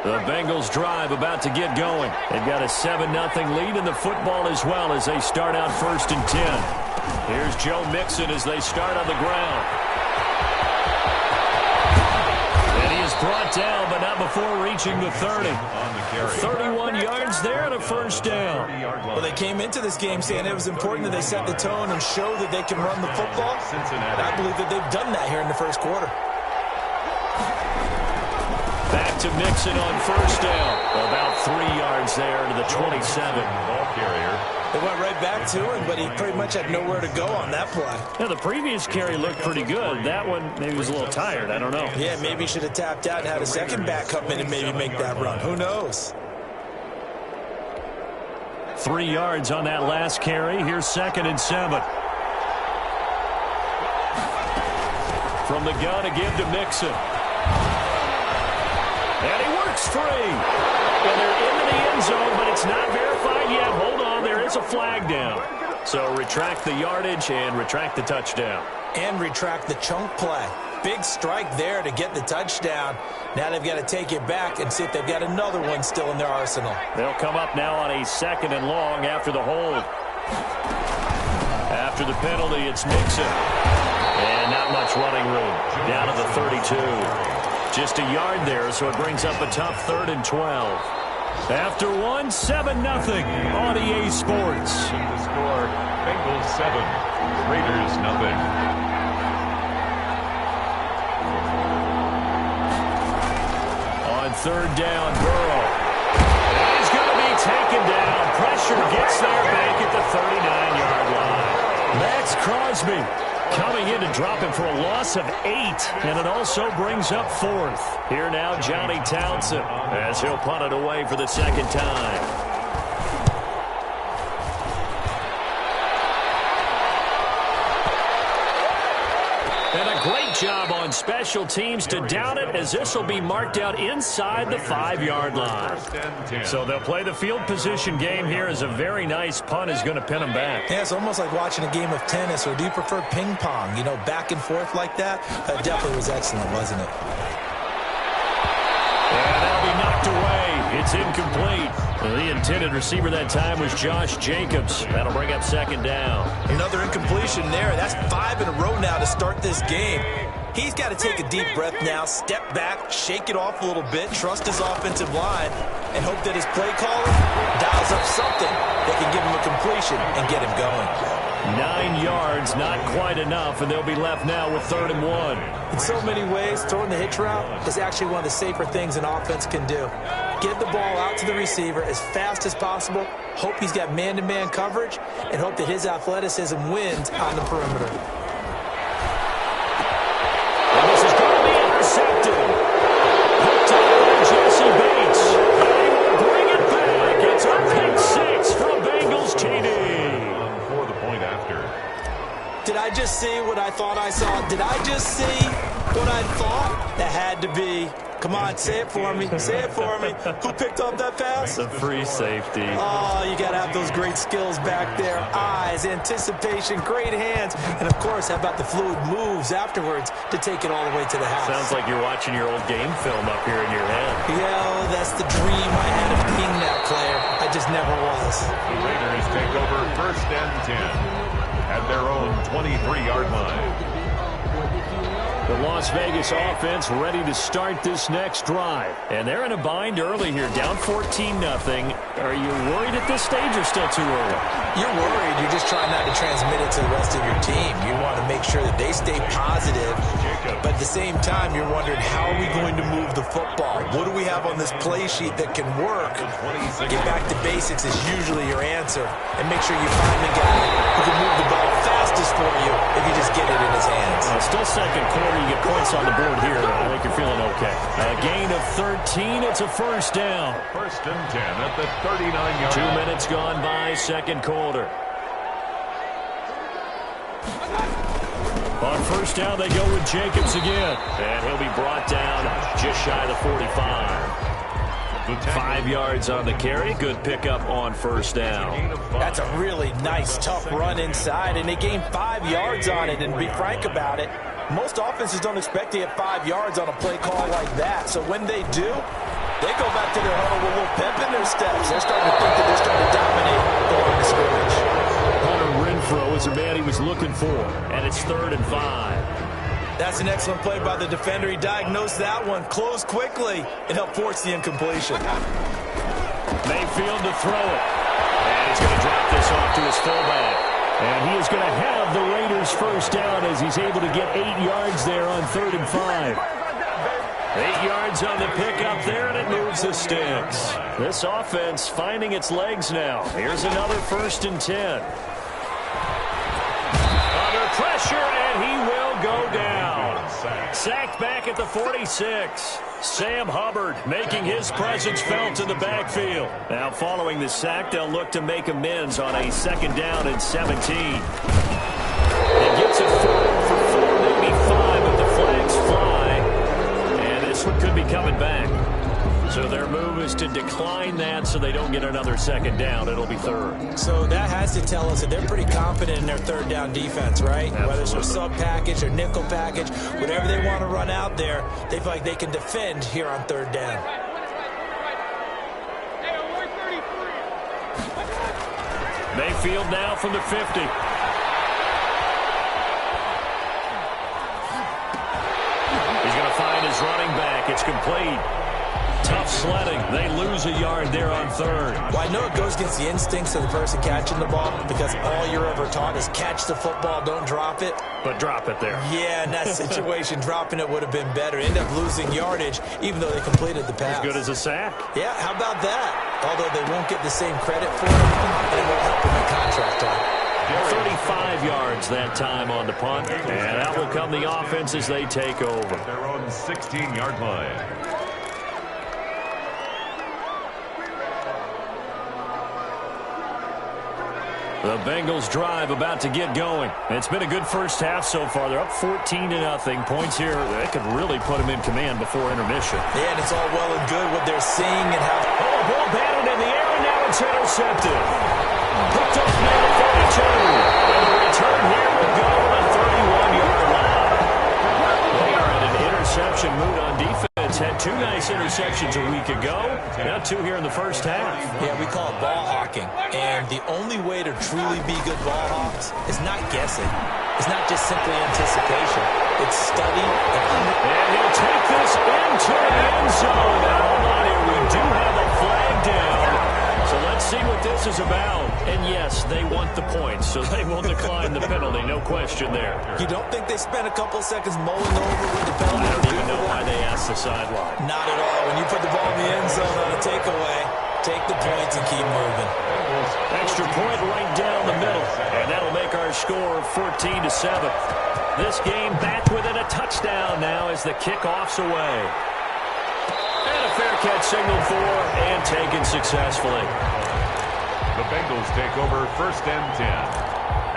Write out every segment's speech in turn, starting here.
The Bengals drive about to get going. They've got a 7-0 lead in the football as well as they start out 1st and 10. Here's Joe Mixon as they start on the ground. And he is brought down, but not before reaching the 30. 31 yards there and a first down. Well, they came into this game saying it was important that they set the tone and show that they can run the football. And I believe that they've done that here in the first quarter. Back to Mixon on first down. About 3 yards there to the 27. Ball carrier. They went right back to him, but he pretty much had nowhere to go on that play. Yeah, the previous carry looked pretty good. That one maybe was a little tired. I don't know. Yeah, maybe he should have tapped out and had a second back come in and maybe make that run. Who knows? 3 yards on that last carry. Here's 2nd and 7. From the gun to give to Mixon. And he works free. And they're into the end zone, but it's not verified yet. Hold on, there is a flag down. So retract the yardage and retract the touchdown. And retract the chunk play. Big strike there to get the touchdown. Now they've got to take it back and see if they've got another one still in their arsenal. They'll come up now on a 2nd and long after the hold. After the penalty, it's Mixon. And not much running room. Down to the 32. Just a yard there, so it brings up a tough 3rd and 12. After one, 7-0 on EA Sports. The score, Bengals 7, Raiders nothing. On 3rd down, Burrow. He's going to be taken down. Pressure gets there back at the 39-yard line. Max Crosby coming in to drop him for a loss of 8, and it also brings up 4th. Here now, Johnny Townsend, as he'll punt it away for the 2nd time. And a great job on special teams to down it, as this will be marked out inside the 5-yard line. So they'll play the field position game here, as a very nice punt is going to pin them back. Yeah, it's almost like watching a game of tennis, or do you prefer ping pong? You know, back and forth like that? That definitely was excellent, wasn't it? And that'll be knocked away. It's incomplete. The intended receiver that time was Josh Jacobs. That'll bring up 2nd down. Another incompletion there. That's 5 in a row now to start this game. He's got to take a deep breath now, step back, shake it off a little bit, trust his offensive line, and hope that his play caller dials up something that can give him a completion and get him going. 9 yards, not quite enough, and they'll be left now with 3rd and 1. In so many ways, throwing the hitch route is actually one of the safer things an offense can do. Get the ball out to the receiver as fast as possible, hope he's got man-to-man coverage, and hope that his athleticism wins on the perimeter. And this is going to be intercepted. Hooked on by Jesse Bates. They will bring it back. It's a pick 6 from Bengals TD. For the point after. Did I just see what I thought I saw? Did I just see what I thought? That had to be. Come on, say it for me. Say it for me. Who picked up that pass? The free safety. Oh, you got to have those great skills back there. Eyes, anticipation, great hands. And, of course, how about the fluid moves afterwards to take it all the way to the house? Sounds like you're watching your old game film up here in your head. Yeah, that's the dream I had of being that player. I just never was. The Raiders take over 1st and 10 at their own 23-yard line. The Las Vegas offense ready to start this next drive. And they're in a bind early here, down 14-0. Are you worried at this stage or still too early? You're worried. You're just trying not to transmit it to the rest of your team. You want to make sure that they stay positive. But at the same time, you're wondering, how are we going to move the football? What do we have on this play sheet that can work? Get back to basics is usually your answer. And make sure you find the guy who can move the ball fastest for you if you just get it in his hands. Still 2nd quarter. You get points on the board here. I think you're feeling okay. A gain of 13. It's a 1st down. 1st and 10 at the 39-yard line. 2 minutes gone by, 2nd quarter. On 1st down, they go with Jacobs again. And he'll be brought down just shy of the 45. 5 yards on the carry. Good pickup on 1st down. That's a really nice, tough run inside, and they gained 5 yards on it. And to be frank about it, most offenses don't expect to get 5 yards on a play call like that. So when they do, They go back to their huddle with a little pep in their steps. They're starting to think that they're starting to dominate the line of scrimmage. Hunter Renfrow is the man he was looking for, and it's 3rd and 5. That's an excellent play by the defender. He diagnosed that one, closed quickly, and helped force the incompletion. Mayfield to throw it. And he's going to drop this off to his fullback. And he is going to have the Raiders first down as he's able to get 8 yards there on 3rd and 5. 8 yards on the pickup there, and it moves the sticks. This offense finding its legs now. Here's another 1st and 10. Under pressure, and he will go down. Sacked back at the 46. Sam Hubbard making his presence felt in the backfield. Now following the sack, they'll look to make amends on a 2nd down and 17. He gets it forward for 4, maybe 5, but the flags fly. And this one could be coming back. So their move is to decline that so they don't get another 2nd down. It'll be 3rd. So that has to tell us that they're pretty confident in their 3rd down defense, right? Absolutely. Whether it's their sub package or nickel package, whatever they want to run out there, they feel like they can defend here on 3rd down. Mayfield now from the 50. He's going to find his running back. It's complete. Tough sledding. They lose a yard there on 3rd. Well, I know it goes against the instincts of the person catching the ball because all you're ever taught is catch the football, don't drop it. But drop it there. Yeah, in that situation, dropping it would have been better. End up losing yardage, even though they completed the pass. As good as a sack. Yeah, how about that? Although they won't get the same credit for it, and it won't help in the contract time. 35 yards that time on the punt. And that will come the offense as they take over. Their own 16-yard line. The Bengals drive about to get going. It's been a good first half so far. They're up 14-0. Points here, they could really put them in command before intermission. Yeah, and it's all well and good what they're seeing and how... Oh, ball batted in the air, and now it's intercepted. Picked up near the 32. And the return here will go on the 31-yard line. They are in an interception mood on defense. Had 2 nice interceptions a week ago. Now 2 here in the first half. Yeah, we call it ball hawking. And the only way to truly be good ball hawks is not guessing. It's not just simply anticipation. It's study and he'll take this into the end zone. Now, hold on here. We do have a flag down. So let's see what this is about. And yes, they want the points, so they will decline the penalty. No question there. You don't think they spent a couple seconds mulling over with the penalty? I don't even know why they asked the sideline. Not at all. When you put the ball in the end zone on a takeaway, take the points and keep moving. Extra point right down the middle. And that'll make our score 14-7. This game back within a touchdown now as the kickoff's away. And a fair catch signaled for and taken successfully. The Bengals take over 1st and 10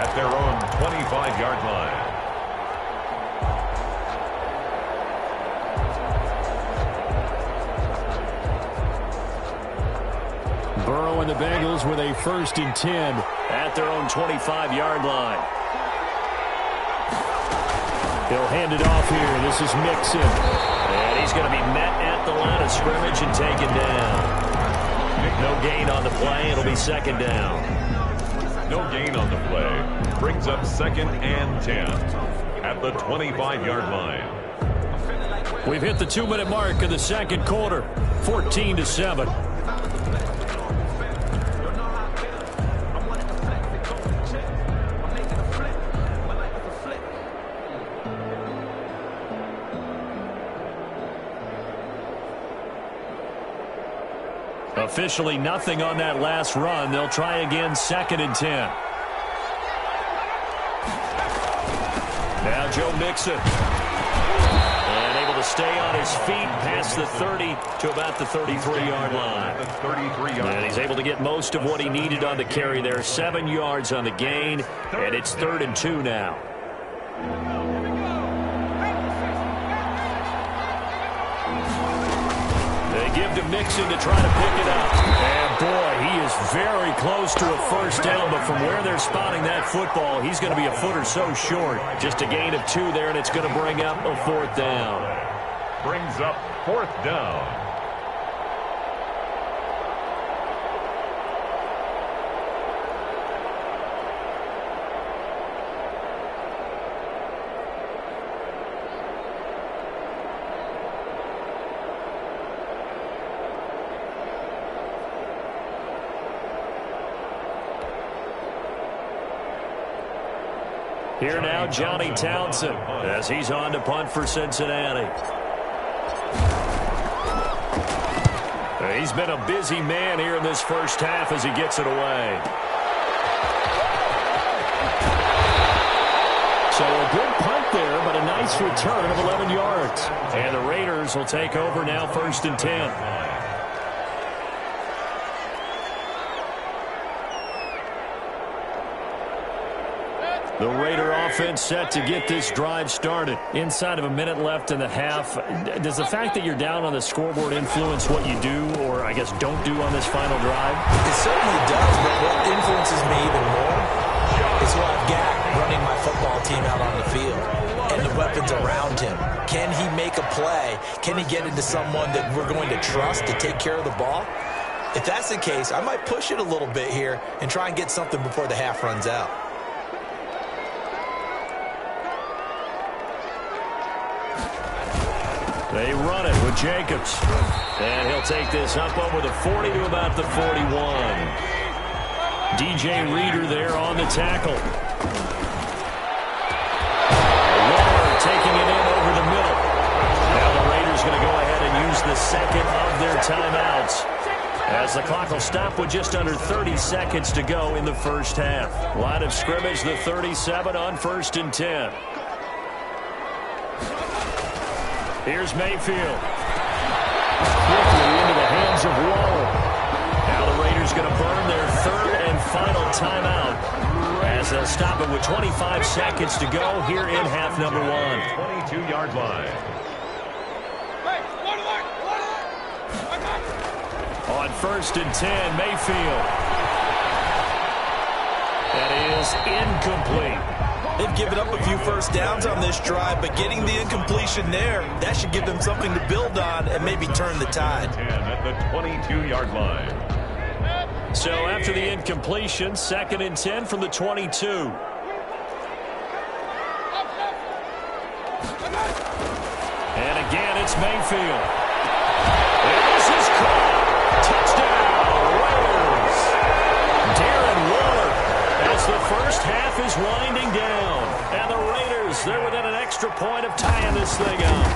at their own 25-yard line. Burrow and the Bengals with a 1st and 10 at their own 25-yard line. He'll hand it off here. This is Mixon. And he's going to be met at the line of scrimmage and taken down. No gain on the play. It'll be 2nd down. No gain on the play. Brings up 2nd and 10 at the 25-yard line. We've hit the 2-minute mark of the 2nd quarter. 14-7. Officially nothing on that last run. They'll try again 2nd and 10. Now Joe Mixon. And able to stay on his feet past the 30 to about the 33-yard line. And he's able to get most of what he needed on the carry there. 7 yards on the gain. And it's 3rd and 2 now. Give to Mixon to try to pick it up. And boy, he is very close to a 1st down, but from where they're spotting that football, he's going to be a foot or so short. Just a gain of 2 there, and it's going to bring up a 4th down. Brings up 4th down. Here now, Johnny Townsend, as he's on to punt for Cincinnati. He's been a busy man here in this first half as he gets it away. So a good punt there, but a nice return of 11 yards. And the Raiders will take over now, 1st and 10. The Raider offense set to get this drive started. Inside of a minute left in the half. Does the fact that you're down on the scoreboard influence what you do, or I guess don't do on this final drive? It certainly does, but what influences me even more is who I've got running my football team out on the field and the weapons around him. Can he make a play? Can he get into someone that we're going to trust to take care of the ball? If that's the case, I might push it a little bit here and try and get something before the half runs out. They run it with Jacobs. And he'll take this up over the 40 to about the 41. DJ Reader there on the tackle. Waller taking it in over the middle. Now the Raiders going to go ahead and use the second of their timeouts, as the clock will stop with just under 30 seconds to go in the first half. Line of scrimmage, the 37 on 1st and 10. Here's Mayfield. Quickly into the hands of Waller. Now the Raiders going to burn their 3rd and final timeout, as they'll stop it with 25 seconds to go here in half number 1. 22-yard line. On 1st and 10, Mayfield. That is incomplete. They've given up a few first downs on this drive, but getting the incompletion there, that should give them something to build on and maybe turn the tide. 10 at the 22-yard line. So after the incompletion, 2nd and 10 from the 22. And again, it's Mayfield. And this is caught. Touchdown, Raiders. Darren Waller, as the first half is winding down. And the Raiders, they're within an extra point of tying this thing up.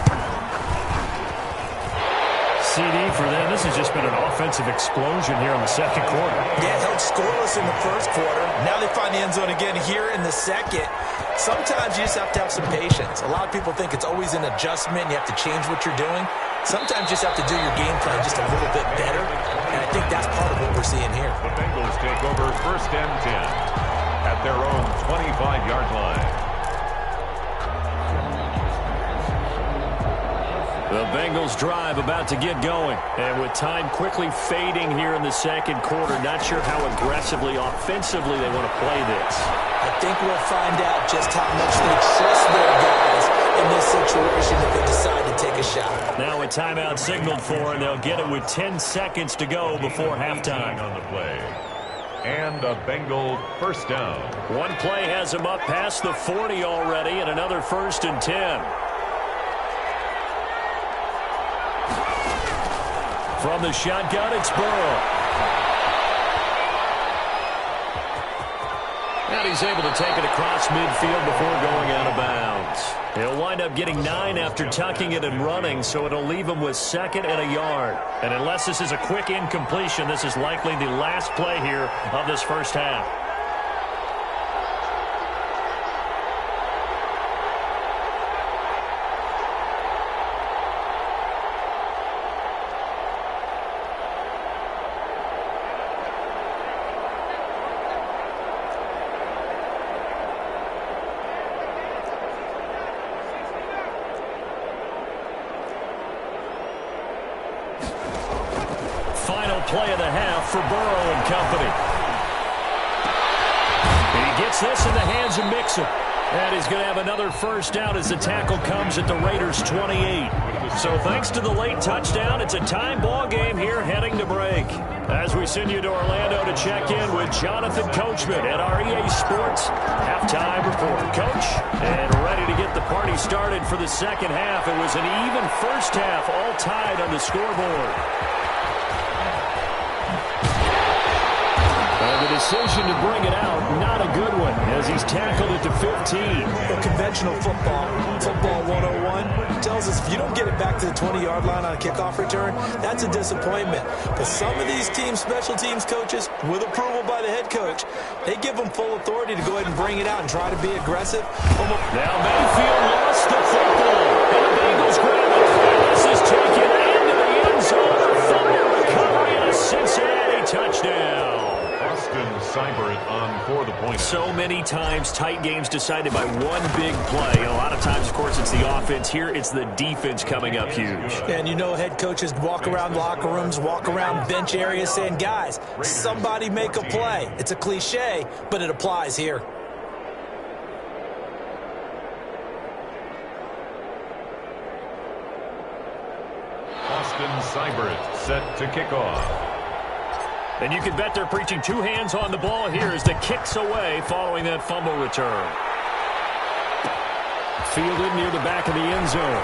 CD for them. This has just been an offensive explosion here in the second quarter. Yeah, held scoreless in the first quarter. Now they find the end zone again here in the second. Sometimes you just have to have some patience. A lot of people think it's always an adjustment. You have to change what you're doing. Sometimes you just have to do your game plan just a little bit better. And I think that's part of what we're seeing here. The Bengals take over 1st and 10 at their own 25-yard line. The Bengals drive about to get going. And with time quickly fading here in the second quarter, not sure how aggressively, offensively they want to play this. I think we'll find out just how much they trust their guys in this situation if they decide to take a shot. Now a timeout signaled for, and they'll get it with 10 seconds to go before halftime. On the play. And a Bengal first down. One play has him up past the 40 already, and another 1st and 10. From the shotgun, it's Burrow. And he's able to take it across midfield before going out of bounds. He'll wind up getting 9 after tucking it and running, so it'll leave him with 2nd and a yard. And unless this is a quick incompletion, this is likely the last play here of this first half. Play of the half for Burrow and company. And he gets this in the hands of Mixon. And he's going to have another first down as the tackle comes at the Raiders' 28. So thanks to the late touchdown, it's a time ball game here heading to break. As we send you to Orlando to check in with Jonathan Coachman at our EA Sports halftime report. Coach, and ready to get the party started for the second half. It was an even first half, all tied on the scoreboard. And the decision to bring it out, not a good one, as he's tackled it to 15. Well, conventional football 101, tells us if you don't get it back to the 20-yard line on a kickoff return, that's a disappointment. But some of these teams, special teams coaches, with approval by the head coach, they give them full authority to go ahead and bring it out and try to be aggressive. Now Mayfield lost the football, and the Bengals grab it. This is taken into the end zone. A fumble recovery and a Cincinnati touchdown. Austin Seibert on for the point. So many times tight games decided by one big play. And a lot of times, of course, it's the offense. Here, it's the defense coming up huge. And you know head coaches walk around locker rooms, walk around bench areas saying, guys, somebody make a play. It's a cliche, but it applies here. Austin Seibert set to kick off. And you can bet they're preaching two hands on the ball here as the kick's away following that fumble return. Fielded near the back of the end zone.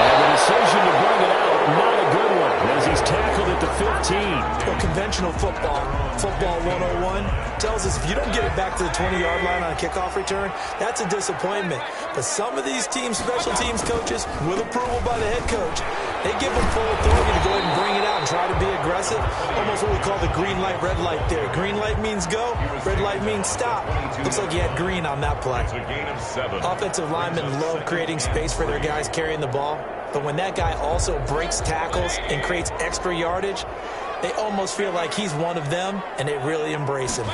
And the decision to bring it out, not a good one, as he's tackled at the 15. Well, conventional football 101, tells us if you don't get it back to the 20-yard line on a kickoff return, that's a disappointment. But some of these teams, special teams coaches, with approval by the head coach, they give them full authority to go ahead and bring it out and try to be aggressive. Almost what we call the green light, red light theory. Green light means go, red light means stop. Looks like he had green on that play. It's a gain of 7. Offensive linemen love creating space for their guys carrying the ball. But when that guy also breaks tackles and creates extra yardage, they almost feel like he's one of them, and they really embrace him.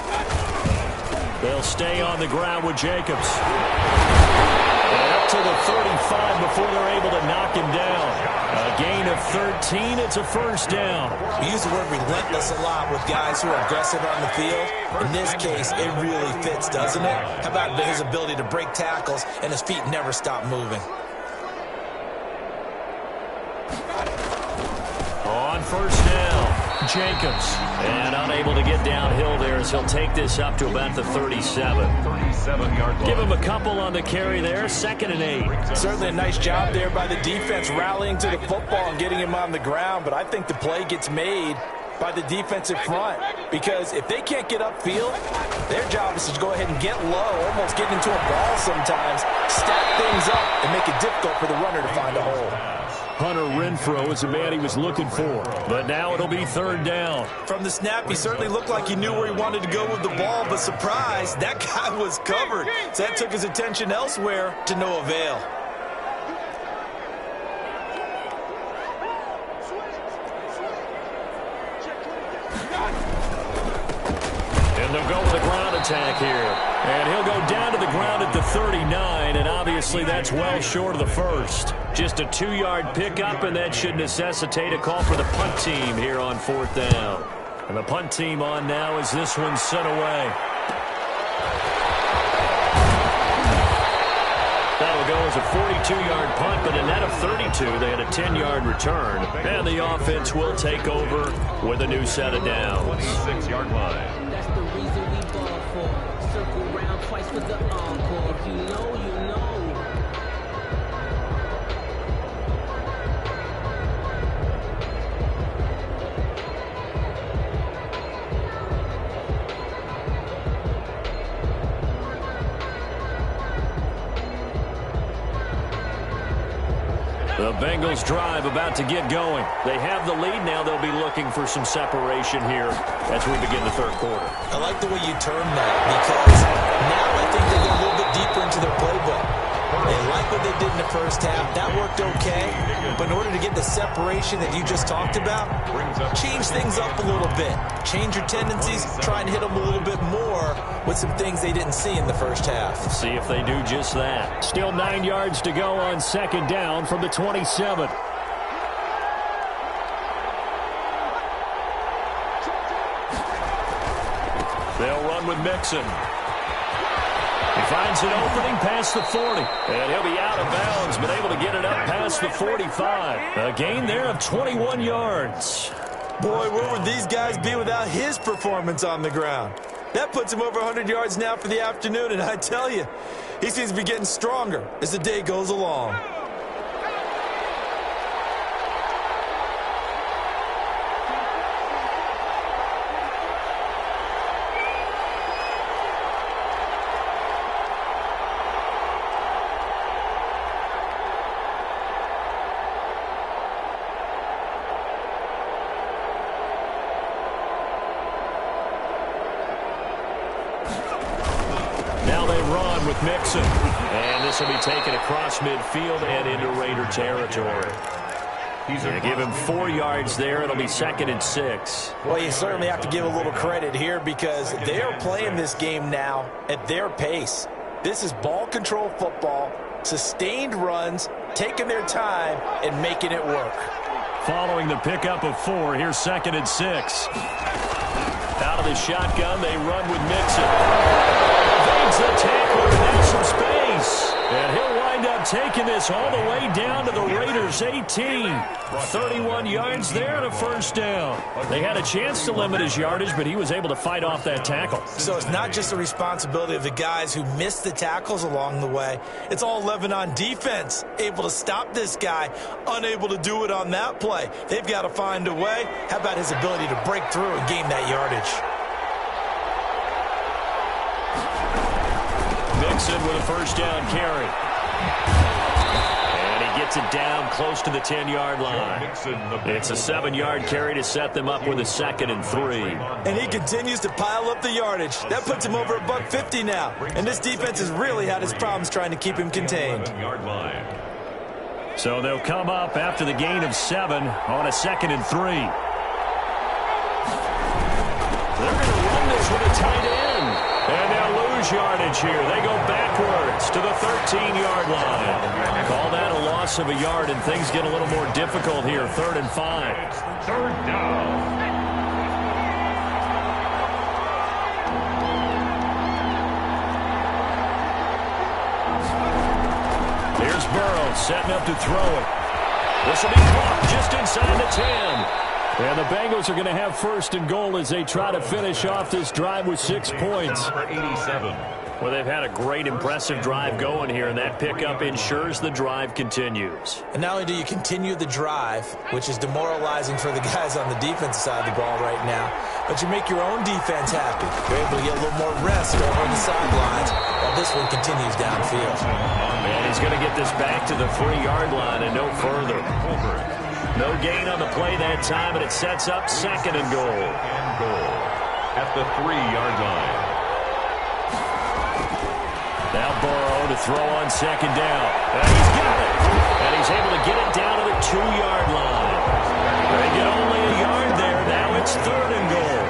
They'll stay on the ground with Jacobs. And up to the 35 before they're able to knock him down. A gain of 13, it's a first down. We use the word relentless a lot with guys who are aggressive on the field. In this case, it really fits, doesn't it? How about his ability to break tackles and his feet never stop moving? On first down, Jacobs. And unable to get downhill there as he'll take this up to about the 37. 37-yard line. Give him a couple on the carry there, 2nd and 8. Certainly a nice job there by the defense rallying to the football and getting him on the ground, but I think the play gets made by the defensive front, because if they can't get upfield, their job is to go ahead and get low, almost get into a ball sometimes, stack things up, and make it difficult for the runner to find a hole. Hunter Renfrow is the man he was looking for, but now it'll be 3rd down. From the snap, he certainly looked like he knew where he wanted to go with the ball, but surprise, that guy was covered. So that took his attention elsewhere to no avail. And they'll go with a ground attack here. And he'll go down to the ground at the 39, and obviously that's well short of the first. Just a 2-yard pickup, and that should necessitate a call for the punt team here on 4th down. And the punt team on now as this one's sent away. That'll go as a 42-yard punt, but a net of 32. They had a 10-yard return. And the offense will take over with a new set of downs. 26-yard line. That's the reason we ball for. Circle round twice for the encore. If you know, you know. The Bengals drive about to get going. They have the lead now. They'll be looking for some separation here as we begin the 3rd quarter. I like the way you term that, because now I think they go a little bit deeper into their playbook. They like what they did in the first half. That worked okay. But in order to get the separation that you just talked about, change things up a little bit. Change your tendencies. Try and hit them a little bit more with some things they didn't see in the first half. See if they do just that. Still 9 yards to go on 2nd down from the 27. They'll run with Mixon. He finds an opening past the 40. And he'll be out of bounds, but able to get it up past the 45. A gain there of 21 yards. Boy, where would these guys be without his performance on the ground? That puts him over 100 yards now for the afternoon, and I tell you, he seems to be getting stronger as the day goes along. Mixon. And this will be taken across midfield and into Raider territory. Give him 4 yards there. It'll be 2nd and 6. Well, you certainly have to give a little credit here because they are playing this game now at their pace. This is ball control football, sustained runs, taking their time, and making it work. Following the pickup of 4, here's 2nd and 6. Out of the shotgun, they run with Mixon. Evades the tackler, and there's some space. And he'll wind up taking this all the way down to the Raiders' 18. 31 yards there and a first down. They had a chance to limit his yardage, but he was able to fight off that tackle. So it's not just the responsibility of the guys who missed the tackles along the way. It's all 11 on defense, able to stop this guy, unable to do it on that play. They've got to find a way. How about his ability to break through and gain that yardage? Mixon with a first down carry. And he gets it down close to the 10-yard line. It's a 7-yard carry to set them up with a 2nd and 3. And he continues to pile up the yardage. That puts him over $150 now. And this defense has really had its problems trying to keep him contained. So they'll come up after the gain of 7 on a 2nd and 3. They're going to run this with a tight end. And they'll lose yardage here. They go backwards to the 13-yard line. Call that a loss of a yard, and things get a little more difficult here. 3rd and 5. 3rd down. Here's Burrow setting up to throw it. This will be caught just inside the 10. And the Bengals are going to have 1st and goal as they try to finish off this drive with 6 points. Number 87. Well, they've had a great, impressive drive going here, and that pickup ensures the drive continues. And not only do you continue the drive, which is demoralizing for the guys on the defensive side of the ball right now, but you make your own defense happy. You're able to get a little more rest over on the sidelines while this one continues downfield. And he's going to get this back to the 3-yard line and no further. No gain on the play that time, and it sets up 2nd and goal. At the 3-yard line. Now Burrow to throw on 2nd down. And he's got it. And he's able to get it down to the 2-yard line. They get only a yard there. Now it's 3rd and goal.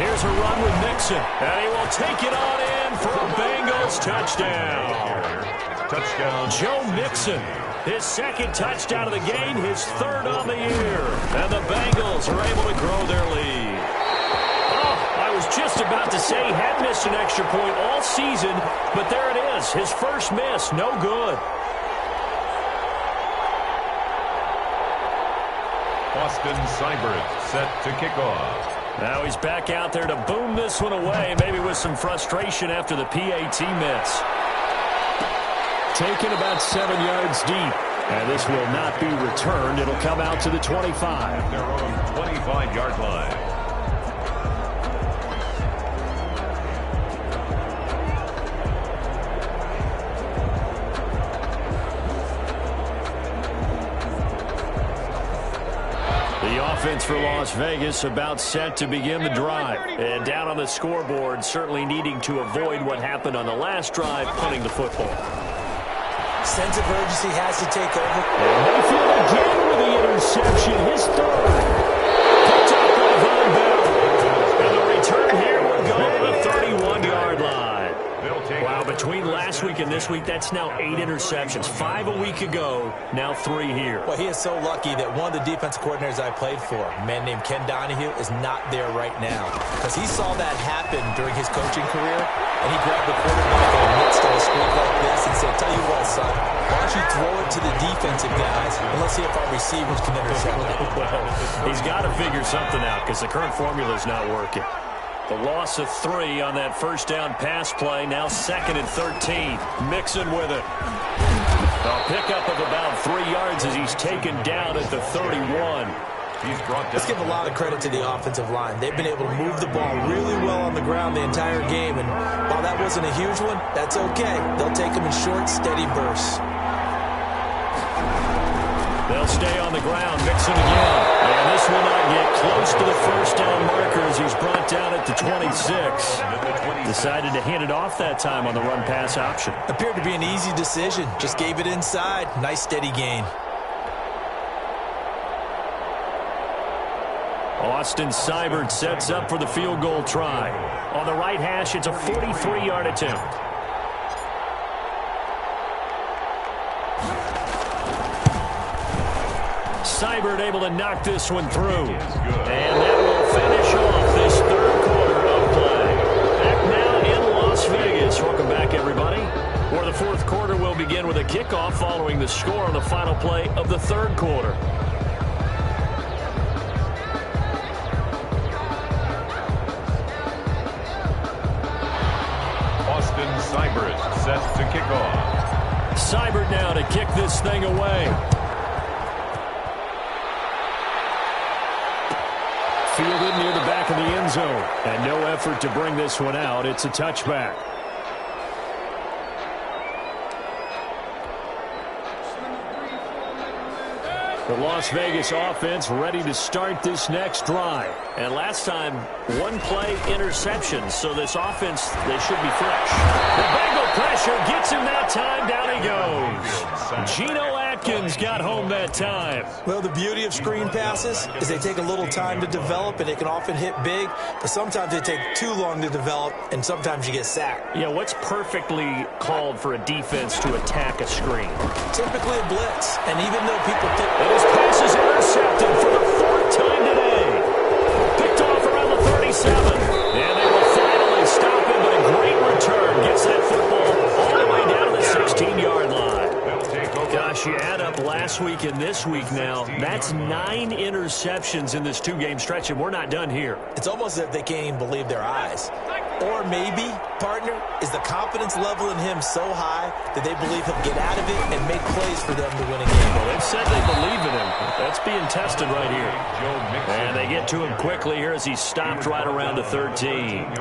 Here's a run with Mixon. And he will take it on in for a Bengals touchdown. Touchdown. Joe Mixon. His 2nd touchdown of the game, his 3rd on the year. And the Bengals are able to grow their lead. I was just about to say he had missed an extra point all season, but there it is. His first miss, no good. Austin Seibert set to kick off. Now he's back out there to boom this one away, maybe with some frustration after the PAT miss. Taken about 7 yards deep. And this will not be returned. It'll come out to the 25. Their own 25-yard line. The offense for Las Vegas about set to begin the drive. And down on the scoreboard, certainly needing to avoid what happened on the last drive, punting the football. Sense of urgency has to take over. And Mayfield again with the interception. His 3rd. Picked up by Von Bell. And the return here will go to the 31-yard line. Wow, between last week and this week, that's now 8 interceptions. 5 a week ago, now 3 here. Well, he is so lucky that one of the defensive coordinators I played for, a man named Ken Donahue, is not there right now. Because he saw that happen during his coaching career, and he grabbed the quarterback in the midst of a streak like this and said, tell you what, son, why don't you throw it to the defensive guys, and let's see if our receivers can intercept it. Well, he's got to figure something out because the current formula is not working. The loss of 3 on that first down pass play. Now 2nd and 13. Mixon with it. A pickup of about 3 yards as he's taken down at the 31. Let's give a lot of credit to the offensive line. They've been able to move the ball really well on the ground the entire game. And while that wasn't a huge one, that's okay. They'll take them in short, steady bursts. They'll stay on the ground. Mixon again. And this will not get close to the first down markers. He's brought down at the 26. Decided to hand it off that time on the run-pass option. Appeared to be an easy decision. Just gave it inside. Nice steady gain. Austin Seibert sets up for the field goal try. On the right hash, it's a 43-yard attempt. Seibert able to knock this one through. And that will finish off this third quarter of play. Back now in Las Vegas. Welcome back, everybody. For the fourth quarter, we'll begin with a kickoff following the score on the final play of the third quarter. Austin Seibert set to kick off. Seibert now to kick this thing away. Fielded near the back of the end zone. And no effort to bring this one out. It's a touchback. The Las Vegas offense ready to start this next drive. And last time, one play interception. So this offense, they should be fresh. The Bengal pressure gets him that time. Down he goes. Geno Atkins got home that time. Well, the beauty of screen passes is they take a little time to develop, and they can often hit big, but sometimes they take too long to develop, and sometimes you get sacked. Yeah, what's perfectly called for a defense to attack a screen? Typically a blitz, and even though people think... And his pass is intercepted for the fourth time today. Picked off around the 37. And they will finally stop him, but a great return. Gets that football all the way down to the 16-yard line. Gosh, you add up last week and this week now, that's 9 interceptions in this two-game stretch, and we're not done here. It's almost as if they can't even believe their eyes. Or maybe, partner, is the confidence level in him so high that they believe he'll get out of it and make plays for them to win a game. Well, they've said they believe in him. That's being tested right here. And they get to him quickly here as he's stopped right around the 13.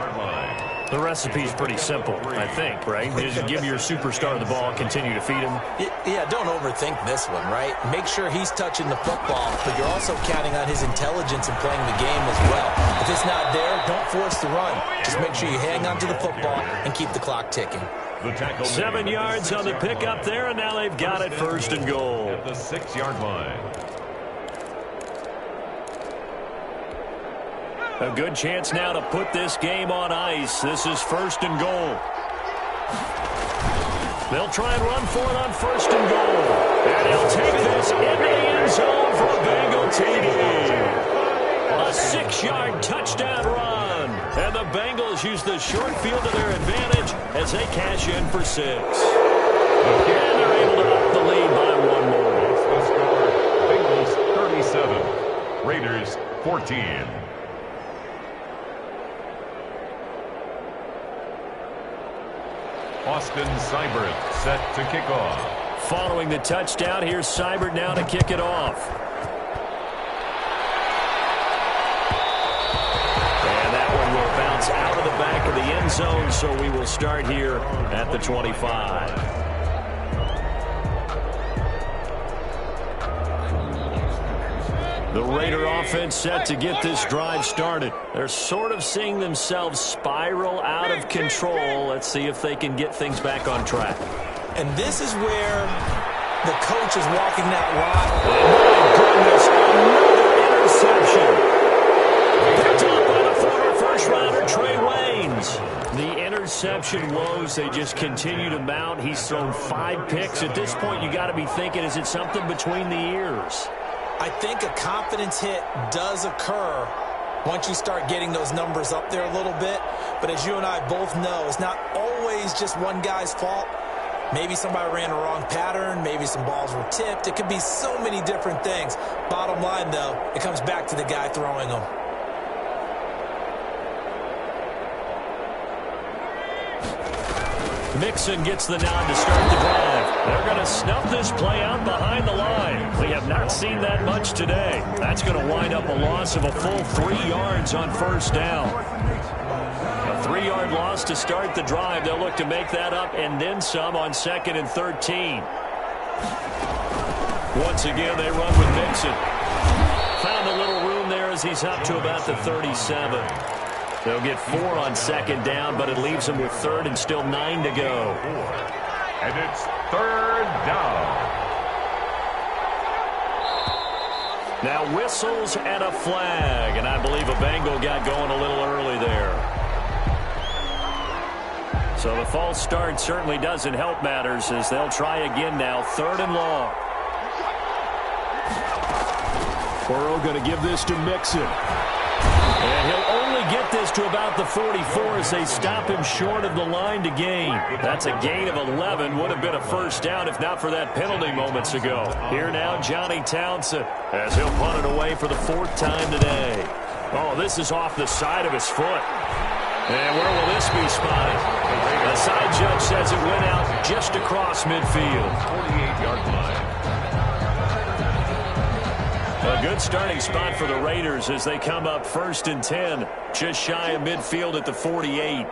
The recipe's pretty simple, I think, right? Just give your superstar the ball, continue to feed him. Yeah, don't overthink this one, right? Make sure he's touching the football, but you're also counting on his intelligence in playing the game as well. If it's not there, don't force the run. Just make sure you hang on to the football and keep the clock ticking. 7 yards on the pickup there, and now they've got it first and goal. At the 6-yard line. A good chance now to put this game on ice. This is first and goal. They'll try and run for it on first and goal. And he'll take this into the end zone for a Bengal TD. A 6-yard touchdown run. And the Bengals use the short field to their advantage as they cash in for 6. And they're able to up the lead by one more. The score, Bengals 37, Raiders 14. Austin Seibert set to kick off. Following the touchdown, here's Seibert now to kick it off. And that one will bounce out of the back of the end zone, so we will start here at the 25. The Raider offense set to get this drive started. They're sort of seeing themselves spiral out of control. Let's see if they can get things back on track. And this is where the coach is walking that line. Oh, my goodness. Another interception. Picked up by the former first-rounder, Trey Waynes. The interception woes, they just continue to mount. He's thrown 5 picks. At this point, you got to be thinking, is it something between the ears? I think a confidence hit does occur once you start getting those numbers up there a little bit. But as you and I both know, it's not always just one guy's fault. Maybe somebody ran a wrong pattern. Maybe some balls were tipped. It could be so many different things. Bottom line, though, it comes back to the guy throwing them. Mixon gets the nod to start the drive. They're going to snuff this play out behind the line. We have not seen that much today. That's going to wind up a loss of a full 3 yards on first down. A 3-yard loss to start the drive. They'll look to make that up and then some on 2nd and 13. Once again, they run with Mixon. Found a little room there as he's up to about the 37. They'll get 4 on second down, but it leaves them with third and still 9 to go. And it's third down. Now whistles and a flag, and I believe a Bengal got going a little early there. So the false start certainly doesn't help matters as they'll try again now, third and long. Burrow going to give this to Mixon. And he'll only get this to about the 44 as they stop him short of the line to gain. That's a gain of 11. Would have been a first down if not for that penalty moments ago. Here now, Johnny Townsend as he'll punt it away for the 4th time today. Oh, this is off the side of his foot. And where will this be spotted? The side judge says it went out just across midfield. 48-yard line. A good starting spot for the Raiders as they come up 1st and 10, just shy of midfield at the 48.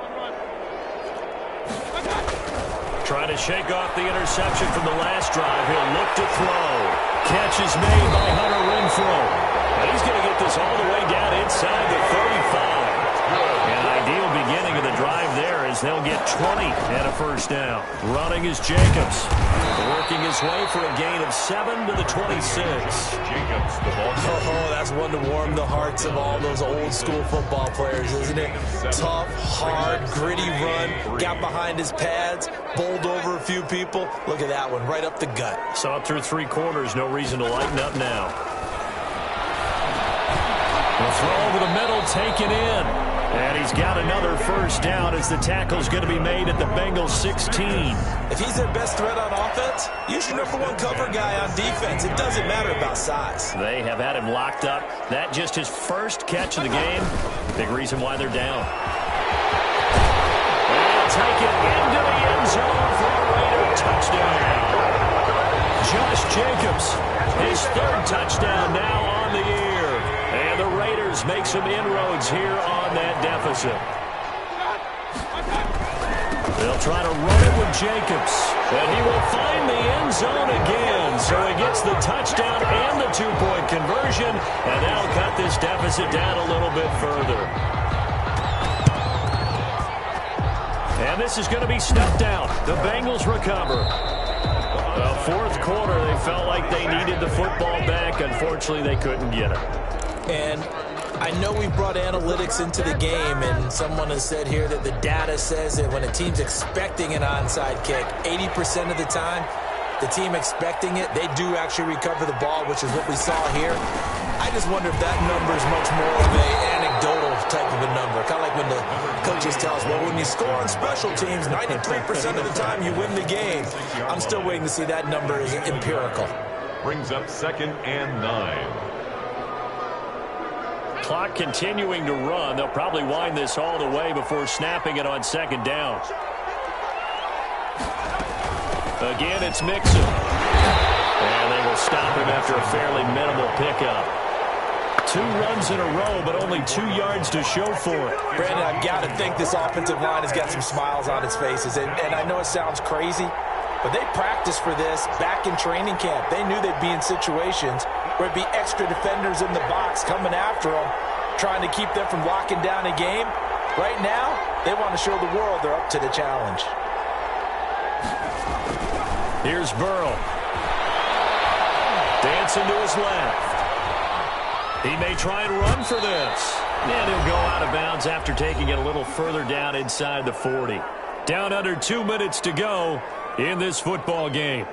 Trying to shake off the interception from the last drive. He'll look to throw. Catch is made by Hunter Renfrow. And he's going to get this all the way down inside the 35. An ideal beginning of the drive there as they'll get 20 and a first down. Running is Jacobs. Working his way for a gain of 7 to the 26. Jacobs, the ball. Oh, that's one to warm the hearts of all those old school football players, isn't it? Tough, hard, gritty run. Got behind his pads, bowled over a few people. Look at that one, right up the gut. Saw it through 3 quarters. No reason to lighten up now. The throw over the middle, taken in. And he's got another first down as the tackle's going to be made at the Bengals 16. If he's their best threat on offense, use your #1 cover guy on defense. It doesn't matter about size. They have had him locked up. That just his first catch of the game. Big reason why they're down. They'll take it into the end zone for a Raider touchdown. Josh Jacobs, his 3rd touchdown now on the year. And the Raiders make some inroads here on that deficit. They'll try to run it with Jacobs. And he will find the end zone again. So he gets the touchdown and the 2-point conversion. And that'll cut this deficit down a little bit further. And this is going to be snuffed out. The Bengals recover. The 4th quarter, they felt like they needed the football back. Unfortunately, they couldn't get it. And I know we brought analytics into the game, and someone has said here that the data says that when a team's expecting an onside kick, 80% of the time, the team expecting it, they do actually recover the ball, which is what we saw here. I just wonder if that number is much more of an anecdotal type of a number. Kind of like when the coaches tell us, well, when you score on special teams, 93% of the time you win the game. I'm still waiting to see that number is empirical. Brings up 2nd and 9. Clock continuing to run. They'll probably wind this all the way before snapping it on 2nd down. Again, it's Mixon. And they will stop him after a fairly minimal pickup. 2 runs in a row, but only 2 yards to show for it. Brandon, I've got to think this offensive line has got some smiles on its faces. And I know it sounds crazy, but they practiced for this back in training camp. They knew they'd be in situations where it'd be extra defenders in the box coming after them, trying to keep them from locking down a game. Right now, they want to show the world they're up to the challenge. Here's Burrow. Dancing to his left. He may try and run for this. And he'll go out of bounds after taking it a little further down inside the 40. Down under 2 minutes to go in this football game.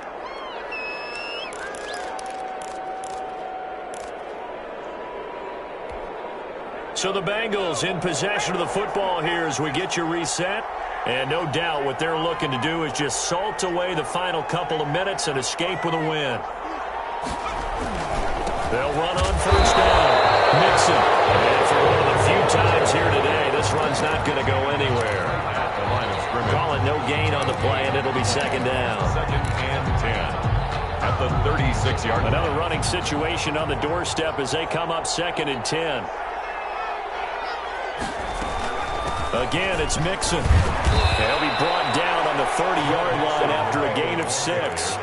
So the Bengals in possession of the football here as we get you reset. And no doubt what they're looking to do is just salt away the final couple of minutes and escape with a win. They'll run on first down. Mixon. And for one of the few times here today, this run's not going to go anywhere. At the line of scrimmage. Call it no gain on the play, and it'll be 2nd down. 2nd and 10. At the 36-yard line. Another running situation on the doorstep as they come up 2nd and 10. Again, it's Mixon. He'll be brought down on the 30-yard line after a gain of 6.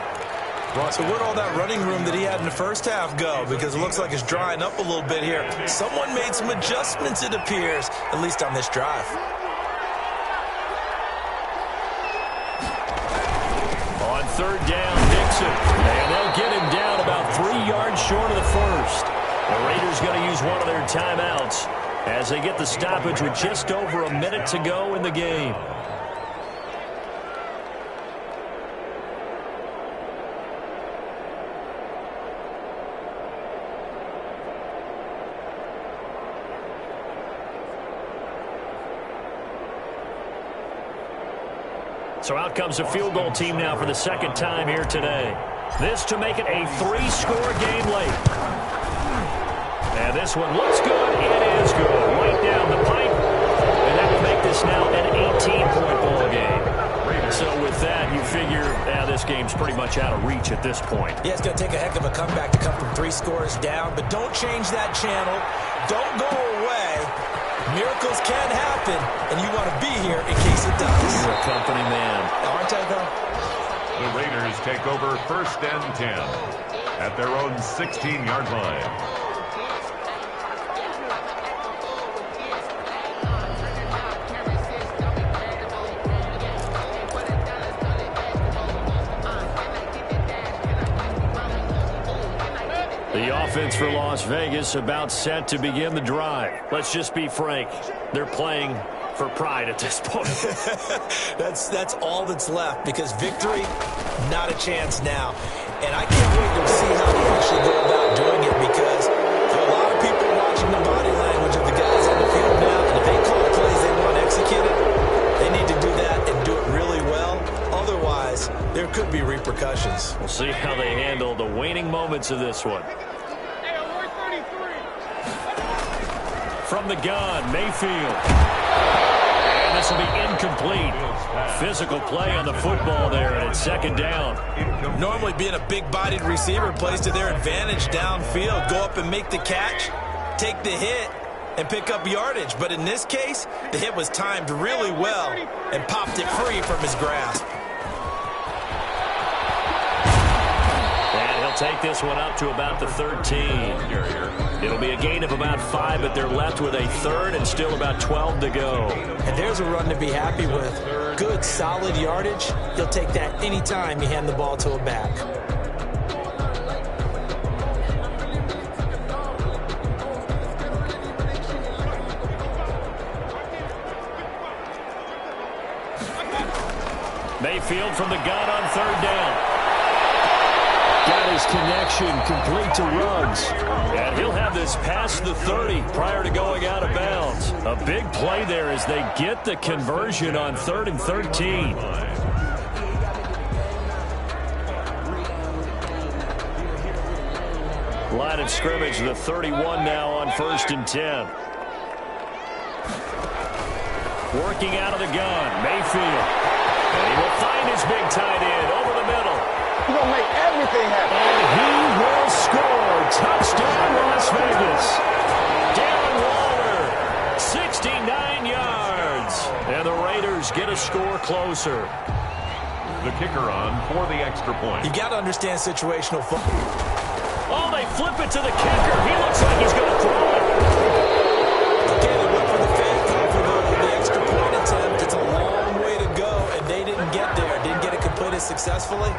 So where'd all that running room that he had in the first half go? Because it looks like it's drying up a little bit here. Someone made some adjustments, it appears, at least on this drive. On third down, Nixon. And they'll get him down about 3 yards short of the first. The Raiders going to use one of their timeouts as they get the stoppage with just over a minute to go in the game. So out comes the field goal team now for the second time here today. This to make it a 3-score game late. And this one looks good. It is good. Right down the pipe. And that will make this now an 18-point ball game. So with that, you figure this game's pretty much out of reach at this point. Yeah, it's going to take a heck of a comeback to come from 3 scores down. But don't change that channel. Don't go away. Miracles can happen, and you want to be here in case it does. You're a company man. Aren't I, though? The Raiders take over 1st and 10 at their own 16-yard line. The offense for Las Vegas about set to begin the drive. Let's just be frank. They're playing for pride at this point. That's all that's left, because victory, not a chance now. And I can't wait to see how they actually go about doing it, because there are a lot of people watching the body language of the guys on the field now, and if they call plays they want executed, they need to do that and do it really well. Otherwise, there could be repercussions. We'll see how they handle the waning moments of this one. From the gun, Mayfield. And this will be incomplete. Physical play on the football there, and it's 2nd down. Normally being a big-bodied receiver plays to their advantage downfield. Go up and make the catch, take the hit, and pick up yardage. But in this case, the hit was timed really well and popped it free from his grasp. And he'll take this one up to about the 13. It'll be a gain of about 5, but they're left with a 3rd and still about 12 to go. And there's a run to be happy with. Good, solid yardage. He'll take that anytime you hand the ball to a back. Mayfield from the gun on 3rd down. Got his connection complete to Ruggs. And he'll have this past the 30 prior to going out of bounds. A big play there as they get the conversion on 3rd and 13. Line of scrimmage, the 31 now on 1st and 10. Working out of the gun, Mayfield. And he will find his big tight end over the middle. He's going to make everything happen. And he will score. Touchdown, Las Vegas. Darren Waller, 69 yards. And the Raiders get a score closer. The kicker on for the extra point. You got to understand situational football. Oh, they flip it to the kicker. He looks like he's going to throw it. Okay, they went for the fake, for the extra point attempt. It's a long way to go, and they didn't get there. Didn't get it completed successfully.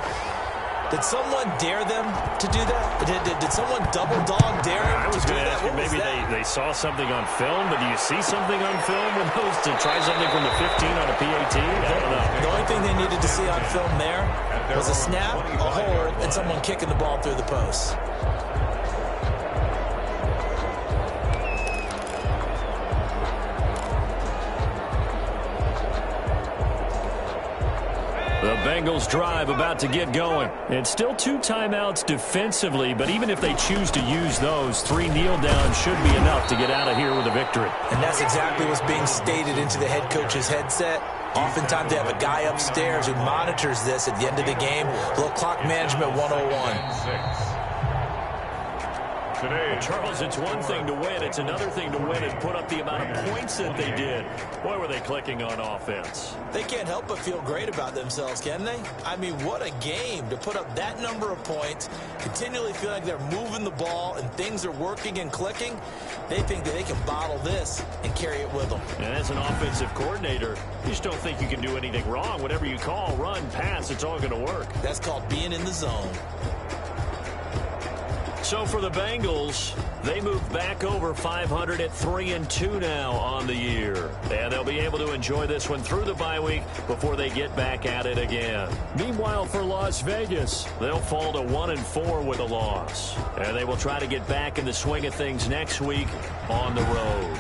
Did someone dare them to do that? Did someone double dog dare him I was to do going to that? ask you, maybe they saw something on film, but do you see something on film with those to try something from the 15 on a PAT? I don't know. The only thing they needed to see on film there was a snap, a hold, and someone kicking the ball through the post. The Bengals drive about to get going. It's still 2 timeouts defensively, but even if they choose to use those, 3 kneel downs should be enough to get out of here with a victory. And that's exactly what's being stated into the head coach's headset. Oftentimes they have a guy upstairs who monitors this at the end of the game. A little clock management 101. today. Charles, it's one thing to win. It's another thing to win and put up the amount of points that they did. Boy, were they clicking on offense. They can't help but feel great about themselves, can they? I mean, what a game to put up that number of points, continually feel like they're moving the ball and things are working and clicking. They think that they can bottle this and carry it with them. And as an offensive coordinator, you just don't think you can do anything wrong. Whatever you call, run, pass, it's all going to work. That's called being in the zone. So for the Bengals, they move back over 500 at 3-2 now on the year. And they'll be able to enjoy this one through the bye week before they get back at it again. Meanwhile, for Las Vegas, they'll fall to 1-4 with a loss. And they will try to get back in the swing of things next week on the road.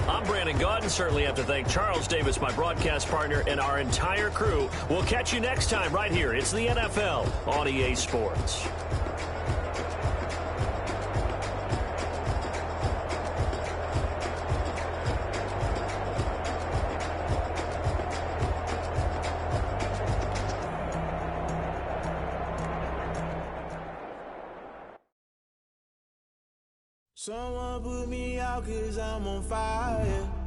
I'm Brandon Gaudin. Certainly have to thank Charles Davis, my broadcast partner, and our entire crew. We'll catch you next time right here. It's the NFL on EA Sports. Someone put me out 'cause I'm on fire.